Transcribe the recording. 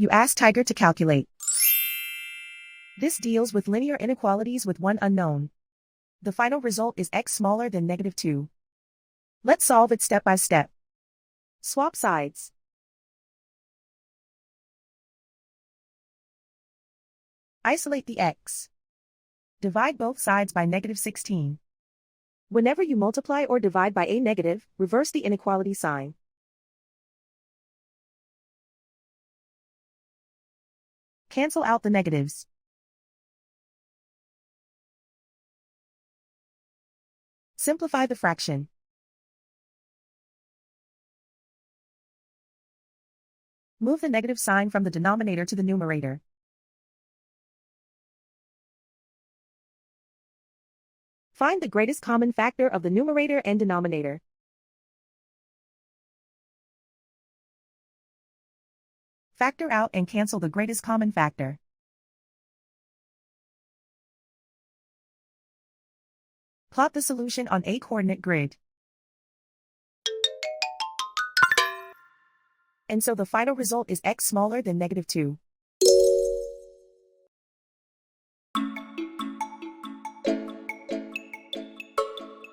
You ask Tiger to calculate. This deals with linear inequalities with one unknown. The final result is x smaller than -2. Let's solve it step by step. Swap sides. Isolate the x. Divide both sides by -16. Whenever you multiply or divide by a negative, reverse the inequality sign. Cancel out the negatives. Simplify the fraction. Move the negative sign from the denominator to the numerator. Find the greatest common factor of the numerator and denominator. Factor out and cancel the greatest common factor. Plot the solution on a coordinate grid. And so the final result is x smaller than -2.